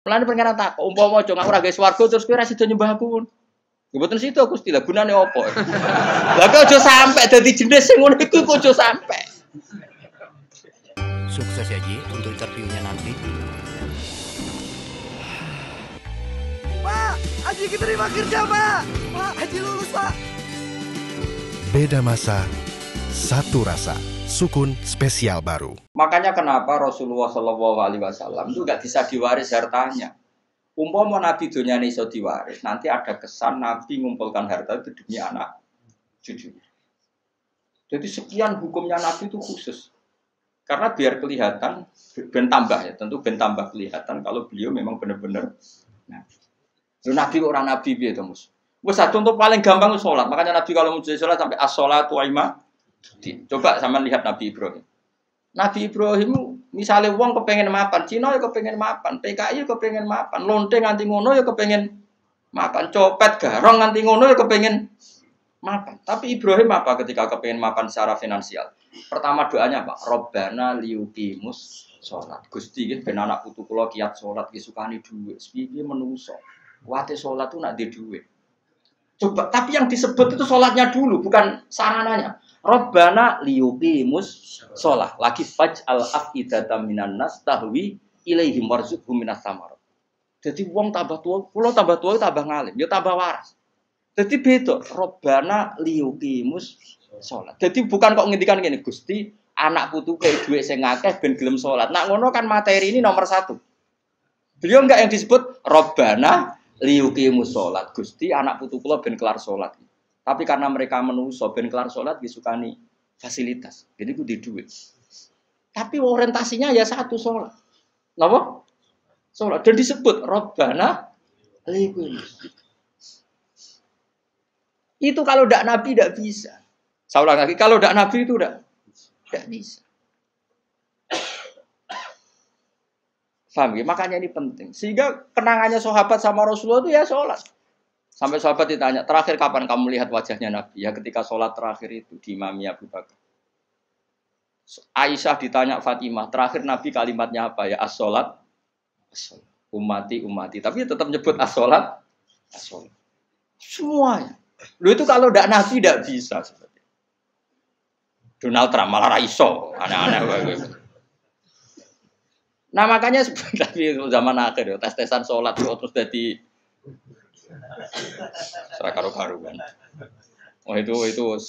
Mulane pengen tak umpama aja ngaku ora gawe swarga terus kowe ra sida nyembah aku. Mboten situ Gusti lah gunane opo? Lah kok aja sampe dadi jenis sing ngono iku kok aja sampe. Sukses ya Ji untuk interviewnya nanti. Pak, Haji diterima kerja Pak. Pak, Haji lulus Pak. Beda masa, satu rasa. Sukun spesial baru. Makanya kenapa Rasulullah SAW itu nggak bisa diwaris hartanya. Umpama Nabi dunia ini iso diwaris, nanti ada kesan Nabi ngumpulkan harta itu demi anak cucu. Jadi sekian hukumnya Nabi itu khusus. Karena biar kelihatan, ben tambah ya, tentu ben tambah kelihatan kalau beliau memang benar-benar Nabi. Nabi orang Nabi gitu mus. Wes contoh paling gampang sholat. Makanya Nabi kalau mau sholat sampai as-sholatu aima. Coba sama lihat Nabi Ibrahim. Nabi Ibrahim misalnya wong kepengen mapan, Cina ya kepengen mapan, PKI ya kepengen mapan, lonteng nganti ngono ya kepengen mapan, copet garong nganti ngono ya kepengen mapan. Tapi Ibrahim apa ketika kepengen mapan secara finansial? Pertama doanya apa? Robbana liyuqimus sholat. Gusti nggih ben anak putu kula kiat sholat nggih sukani dhuwit. Piye menungso. Kuwate sholat tuh nak di dhuwit. Coba, tapi yang disebut itu sholatnya dulu, bukan sarananya. Robbana liyuqimus sholah. Lagi faj'al af'idatam minan nas tahwi ilaihim warzuqhum minas samarat. Jadi wong tambah tua, kula tambah tua tambah ngalim, ya tambah waras. Jadi beda, Robbana liyuqimus sholat. Jadi bukan kok ngendikan gini, Gusti, anak putu kayak duit sing akeh ben gelem sholat. Nah ngono kan materi ini nomor 1. Beliau enggak yang disebut Robbana liyuqimus sholat. Gusti, anak putu kula ben kelar sholat. Tapi karena mereka menungso ben kelar sholat disukani fasilitas. Jadi ku di duit. Tapi orientasinya ya satu sholat. Napa? Sholat. Dan disebut Robbana liyuqimus. Itu kalau tidak Nabi tidak bisa. Saya ulang lagi, kalau tidak Nabi itu tidak bisa. Paham ya? Makanya ini penting. Sehingga kenangannya sahabat sama Rasulullah itu ya sholat. Sampai sahabat ditanya, terakhir kapan kamu lihat wajahnya Nabi? Ya ketika sholat terakhir itu di Imami Abu Bakar. Aisyah ditanya Fatimah, terakhir Nabi kalimatnya apa ya? As-sholat, ummati, ummati. Tapi tetap nyebut as-sholat, as-sholat. Semuanya. Lu itu kalau tidak Nabi tidak bisa. Donald Trump malah raiso, aneh-aneh. Nah makanya tapi zaman akhir tes-tesan sholat terus jadi karu-karuan. Oh itu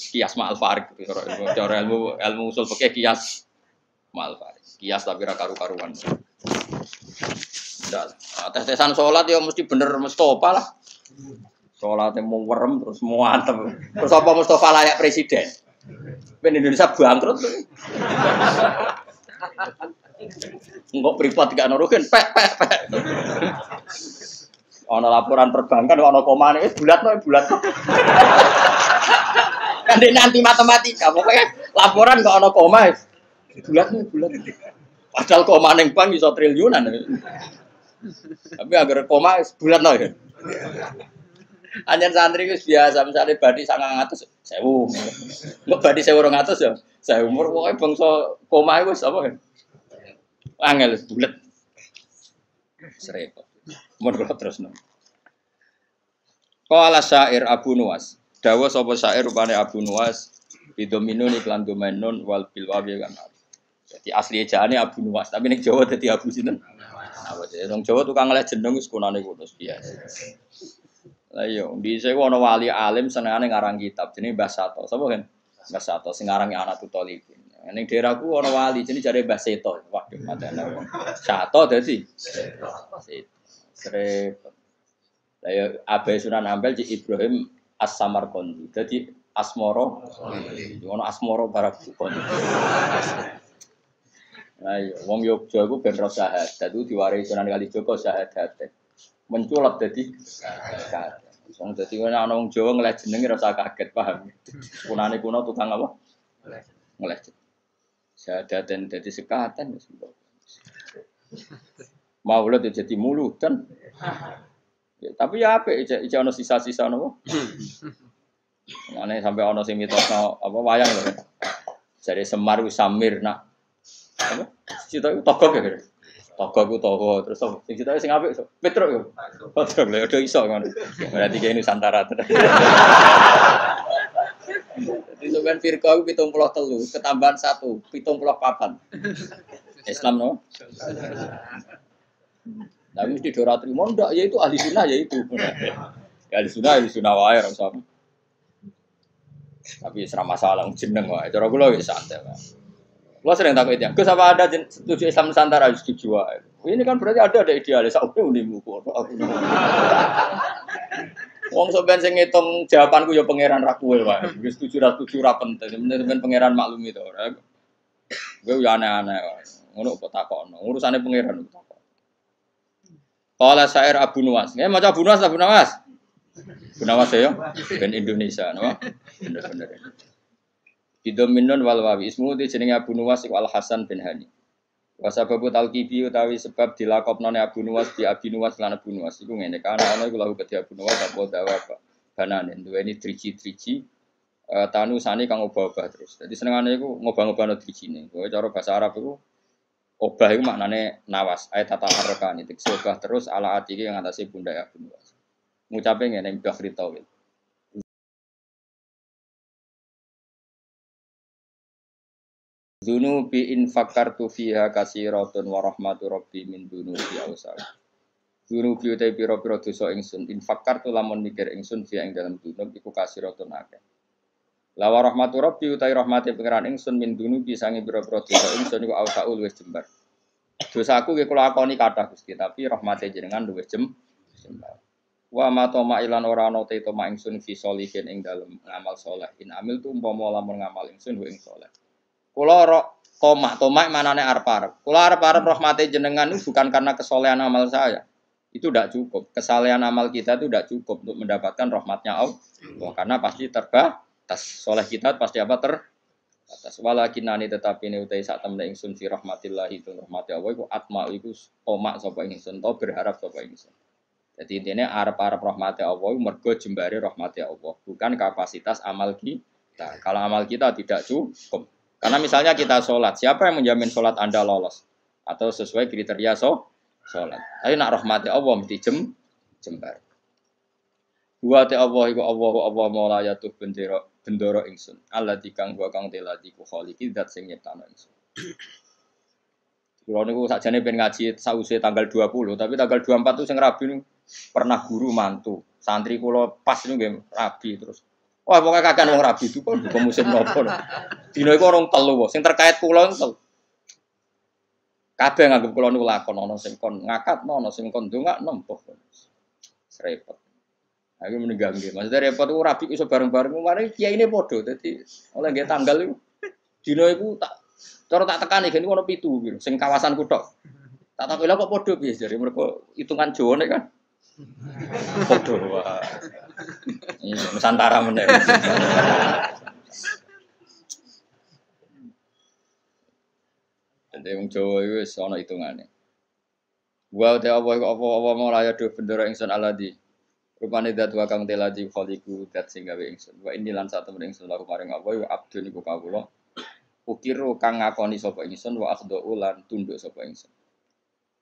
kias ma'al farik gitu. Cara ilmu usul pakai kias ma'al farik. Kias tapi karu-karuan. Tes-tesan sholat ya mesti bener Mustafa lah. Sholatnya mau werem terus mau antem. Terus apa Mustafa layak presiden? Ben Indonesia bangkrut. Enggak privat gak nuruhin, pek. Ono laporan perbankan, ono komane, bulat. Kan dia nanti matematika, pokoknya laporan gak ono koma, bulat. Padahal koma neng bank bisa triliunan. Tapi agar koma bulat no ya. Anjen santri itu biasa, misalnya badi 900, 1.000. Enggak badi 1.200 ya, 1.000. Pokoknya bangsa koma itu apa kan? Angel bulat. Serepot. Mun kula terusno. Qala syair Abu Nuwas. Dawa sapa syair rupane Abu Nuwas bidominun iklan domenun wal bilwawi kan. Jadi asli ejaane Abu Nuwas, tapi ning Jawa dadi Abu sinten? Apa jenenge? Wong Jawa tukang ngeleh jeneng wis kunane kudu biasa. Lah iya, dhisik ana wali alim senengane ngarang kitab jenenge Mbah Sato. Sapa kan? Mbah Sato sing ngarangi Anatul Talibin. Ning daerahku ana wali jenenge jare Mbah Seto. Waduh matene. Sato dadi Serepot. Lah ya Abai Sunan Ampel Cik Ibrahim As-Samarqandi. Dadi Asmoro. Ono Asmoro Barakukon. Lah ya wong Yogya iku ben ro syahadat itu diwaris Sunan Kalijaga syahadat. Menculot dadi syahadat. Wong dadi ana wong Jawa ngeleh jenenge ora usah kaget, paham. Kunane kuno tukang apa? Ngeleh. Syahadat dadi sekatan wis. Maulid jadi muludan. Ya, tapi ya apik iki ana sisa-sisa napa? Ngene sampai ana sing mitosno apa wayang lho. Jare Semar wis samir nak. Apa? Cita iku togok ya. Togo terus sing cita sing apik Petruk yo. Petruk lho udah iso ngono. Berarti kayak Nusantara. Jadi sampean firqa ku 73 ketambahan 1 74. Islam no. Tapi mesti ora trimo ndak ya itu ahli sunnah ya itu. Ya ahli sunnah wae ora usah. Tapi serah masalah jeneng wae. Cara kula wis santai wae. Kula sering takut itu. Gus apa ada setuju Islam Nusantara harus setuju wae. Ini kan berarti ada idealis sak unimu kok. Wong sampean sing ngitung jawabanku ya pangeran ra kowe wae. Wis setuju ra penting. Sampeyan pangeran maklumi to ora. Kowe ya aneh-aneh wae. Ngono kok takokno. Urusane pangeran kok takok. Qala syair Abu Nuwas. Nggih maca Abu Nuwas Abu Nuwas. Abu Nuwas ya ben Indonesia no. Bener-bener. Bidominun wal wawi ismu di jenenge Abu Nuwas iku Al Hasan bin Hani. Wa sababu talqibi utawi sebab dilakopnone Abu Nuwas di Abi Nuwas lan Abu Nuwas iku ngene kana ana iku lahu kedhi Abu Nuwas apa dawa bananen duweni triji-triji tanusane kang obah-obah terus. Dadi senengane iku ngobah-ngobahno trijine. Kowe cara bahasa Arab iku obah iku maknane nawas ayat tataharrakan itu obah terus ala atike yang atase pundak Abu Nuwas. Ngucape ngene mbah ritawil. Dunubi in fakartu fiha kasiratun wa rahmatu rabbi min dunubi awsal. Dunubi utai pira-pira dosa ingsun in fakartu lamun mikir ingsun fiha ing dalam dunub iku kasiratun akeh. La wa rahmatu rabbi utai rahmate pangeran ingsun min dunubi sange pira-pira dosa ingsun iku awsaul wis jembar. Dosaku ki kula akoni kathah Gusti tapi rahmate jenengan luwih jembar. Wa ma toma ilan ora ana te toma ingsun fi sholihin ing dalem ngamal saleh. In amil tu umpama lamun ngamal ingsun ing saleh. Kula tomak manane arep-arep. Kula arep-arep rahmate jenengan itu bukan karena kesolehan amal saya. Itu tidak cukup. Kesalehan amal kita itu tidak cukup untuk mendapatkan rahmatnya Allah. Karena pasti terbatas. Soleh kita pasti apa terbatas. Walakinani tetapi ini utai saat temen ingsun fi rahmatillah itu rahmati Allah iku atma iku tomak sapa ingsun to berharap sapa ingsun. Jadi intinya arep-arep rahmati Allah mergo jembare rahmati Allah, bukan kapasitas amal kita. Kalau amal kita tidak cukup. Karena misalnya kita sholat, siapa yang menjamin sholat Anda lolos? Atau sesuai kriteria sholat. Tapi nak rahmati Allah mesti jembar. Wa ta Allah iku Allah maula yatuh bendoro ingsun. Allah dikang wa kang telati ku khaliqi zat sing nyiptano ingsun. Kulo niku sakjane ben ngaji sause tanggal 20, tapi tanggal 24 itu sing rabi niku pernah guru mantu. Santri kula pas niku nggih rabi terus. Wah, pokoknya kakek wong rabi itu kok buka musim nopo. Dino iku orang telu kok, sing terkait kula telu. Kabeh nganggep kula niku lakon ana sing kon ngakatno, ana sing kon ndongakno mbah. Repot. Aku meninggal nggih. Maksudnya repot iku rabi iso bareng-bareng, mari kiyaine padha. Dadi oleh nggih tanggal iku dino iku tak cara tak tekani gen ono 7 piro sing kawasan kuthok. Tak takoki lha kok padha piye jare mergo hitungan Jawa nek kan. Padha wae. Iya, Nusantara meneh. Dadi wong Jawa iku wis ana hitungane. Wa ta apa mulaya do bendera ingsun aladi. Rupane dat wa kang teladi khaliqu dat sing gawe ingsun. Wa ini lan satu ingsun laku maring apa wa abdun iku kawula. Ukiru kang ngakoni sapa ingsun wa akhdhu lan tunduk sapa ingsun.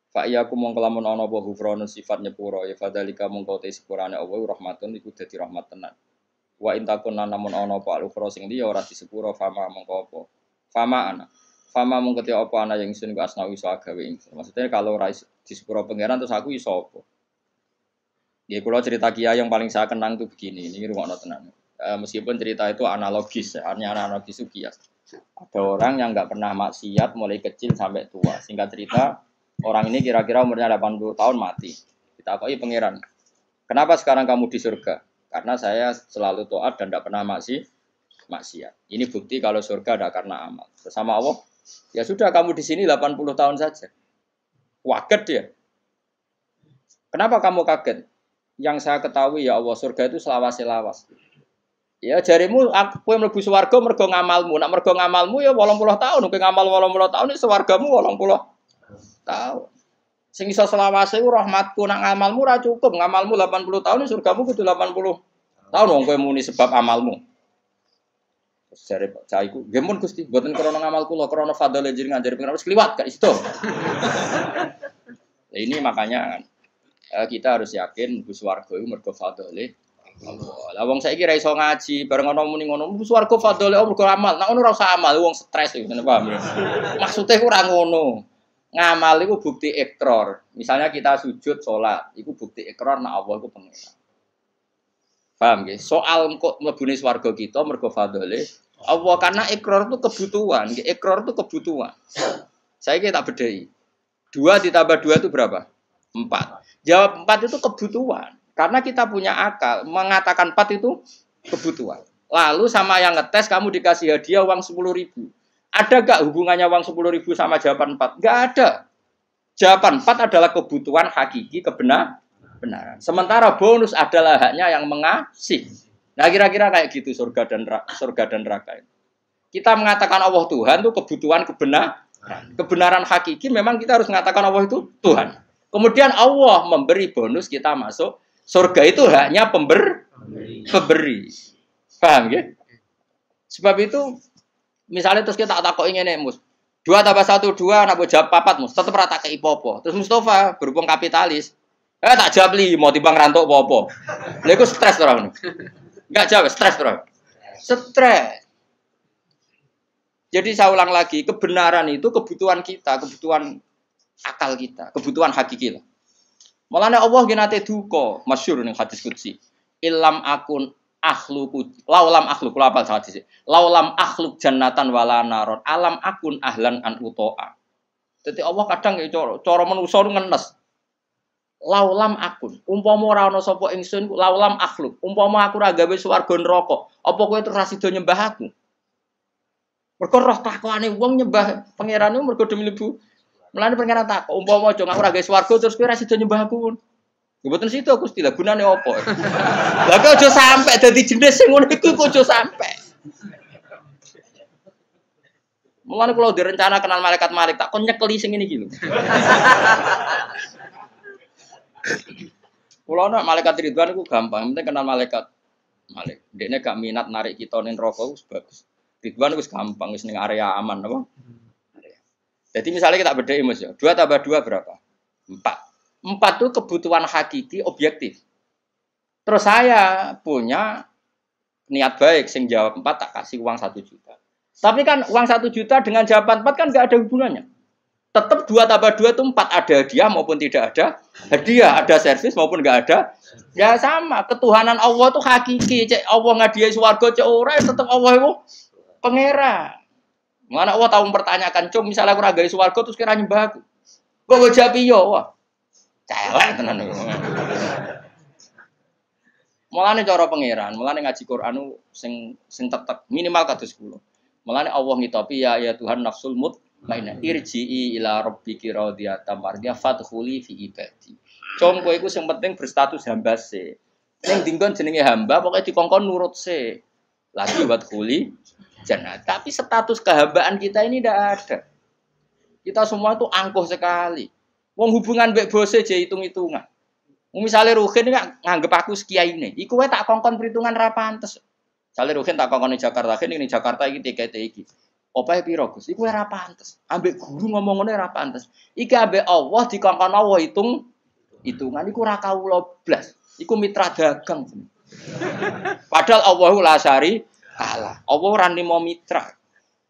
Fa iyaku mongko lamun ana apa hufrana sifat nyepuro ya fadzalika mongko te sepurane Allah rahmatun iku dadi rahmat tenan. Wa intakun namun ana apa al-ukhra sing liya ora disepuro fama mongko apa. Fama mongko te apa ana yang ingsun ku asnawi iso gawe ingsun. Maksudnya kalau ora disepuro pangeran terus aku iso apa. Ya kula cerita kiai yang paling saya kenang itu begini, ini rungokno tenan. Meskipun cerita itu analogis, artinya analogis itu kias. Ada orang yang enggak pernah maksiat mulai kecil sampai tua. Singkat cerita orang ini kira-kira umurnya 80 tahun mati. Ditakoi pangeran, kenapa sekarang kamu di surga? Karena saya selalu taat dan tidak pernah maksiat. Ini bukti kalau surga ada karena amal. Bersama Allah, ya sudah kamu di sini 80 tahun saja. Waget dia. Kenapa kamu kaget? Yang saya ketahui ya Allah surga itu selawas-selawas. Ya jarimu aku yang mlebu swarga mergo ngamalmu. Nak mergo ngamalmu ya 80 tahun. Kowe ngamal 80 tahun iki swargamu 80 tahun. Sing iso selawase ku rahmatku nak ngamalmu ora cukup. Ngamalmu 80 tahun surgamu kudu 80 tahun wong kowe muni sebab amalmu. Terus jare Pak Cai ku, "Nggih mun Gusti, mboten krana ngamal kula, krana fadhole jenengan jare pengen wis kliwat gak iso." Nah, ini makanya kita harus yakin mlebu swarga iku mergo fadhole Allah. Lah wong saiki ra iso ngaji, bareng ana muni ngono, mlebu swarga fadhole Allah mergo amal. Nek ngono ora usah amal, wong stres iki, paham ya? Maksude ku ora ngono. Ngamal itu bukti ikrar. Misalnya kita sujud sholat, itu bukti ikrar nek Allah itu pengiran. Paham nggih? Soal kok mlebune swarga kita mergo fadhole Allah karena ikrar itu kebutuhan. Ikrar itu kebutuhan. Saya tak bedai. 2 ditambah 2 itu berapa? 4. Jawab 4 itu kebutuhan. Karena kita punya akal, mengatakan 4 itu kebutuhan. Lalu sama yang ngetes kamu dikasih hadiah uang 10.000. Ada gak hubungannya uang 10.000 sama jawaban 4? Gak ada. Jawaban 4 adalah kebutuhan hakiki kebenaran. Sementara bonus adalah haknya yang mengasih. Nah kira-kira kayak gitu surga dan neraka. Kita mengatakan Allah Tuhan itu kebutuhan kebenaran. Kebenaran hakiki memang kita harus mengatakan Allah itu Tuhan. Kemudian Allah memberi bonus kita masuk surga itu haknya pemberi. Paham ya? Sebab itu misalnya terus kita tak takoki ngene, Mus. 2 tambah 1 2 nek mbok jawab 4 Mus, tetep ora tak kei apa-apa. Terus Mustafa berhubung kapitalis, tak jawab 5 timbang rantuk apa-apa. Lha iku stres ora ngono. Enggak jawab, stres ora. Stres. Jadi saya ulang lagi, kebenaran itu kebutuhan kita, kebutuhan akal kita, kebutuhan hakiki lah. Mulane Allah nggih nate duka, masyhur ning hadis qudsi. Illam akun akhluku laulam akhluk kula apal hadis. Laulam akhluk jannatan wala naron alam akun ahlan an utoa. Dadi Allah kadang cara manusa ngenes. Laulam akun, umpama ora ana sapa ingsun laulam akhluk, umpama aku ora gawe swarga neraka, apa kowe terus sida nyembah aku? Mergo roh takwane wong nyembah pangeran iku mergo demi mlebu. Mulane pangeran takok, umpama aja aku ora gawe swarga terus kowe ora sida nyembah aku. Mboten situ aku istilah gunane apa? Lah kok aja sampe dadi jenis sing ngono iku kok aja sampe. Mulane kula direncana kenal malaikat tak kon nyekeli sing ngene iki lho. Kula nek malaikat Ridwan iku gampang, penting kenal malaikat. Dekne gak minat narik kita ning neraka wis bagus. Ridwan wis gampang, wis ning area aman apa? Jadi misalnya kita bedai Mas ya, 2 tambah 2 berapa? 4. 4 itu kebutuhan hakiki objektif. Terus saya punya niat baik, sing jawab 4 tak kasih uang 1 juta. Tapi kan uang 1 juta dengan jawaban 4 kan nggak ada hubungannya. Tetap 2 tambah 2 itu 4, ada hadiah maupun tidak ada hadiah, ada servis maupun nggak ada. Ya sama, ketuhanan Allah itu hakiki. Cek Allah ngadiai swarga cek ora tetap Allah itu pangeran. Mana Allah tahu mempertanyakan, "Cung, misalnya aku ora gawe swarga terus kira nyembah aku." Kok jawab iya, wah. Celek tenan. Mulane cara pangeran, mulane ngaji Quran sing tetep minimal kados kula. Mulane Allah ngitopi ya Tuhan nafsul mutmainnah irji'i ila rabbiki radiyatan mardiyah fadkhuli fi ibadi. Cung kowe iku sing penting berstatus hamba se. Ning dinggon jenenge hamba pokoke dikongkon nurut se. Lagi wadkhuli jannah. Tapi status kehambaan kita ini tidak ada. Kita semua itu angkuh sekali. Wong hubungan mbek bose je hitung-hitungan. Misale Ruhin nganggep aku sekiyaine, iku wae tak kongkon perhitungan ra pantes. Misale Ruhin tak kongkon ning Jakarta, ning Jakarta iki tikete iki. Opahe piro Gus? Iku ora pantes. Ambek guru ngomong ngene ora pantes. Iki ambek Allah dikongkon Allah hitungan iku ora kawula blas. Iku mitra dagang. Padahal Allahu la syari Allah. Allah ora nimo mitra.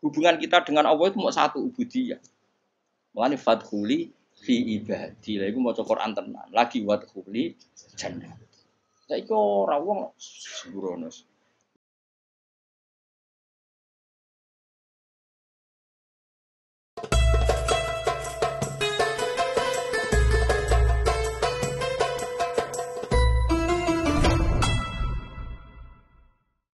Hubungan kita dengan Allah itu mau satu ubudiyah. Mulane fadkhuli fi ibadi. Lha iku maca Quran tenan. Lagi wadkhuli jannah. Saiki ora wong sembrono.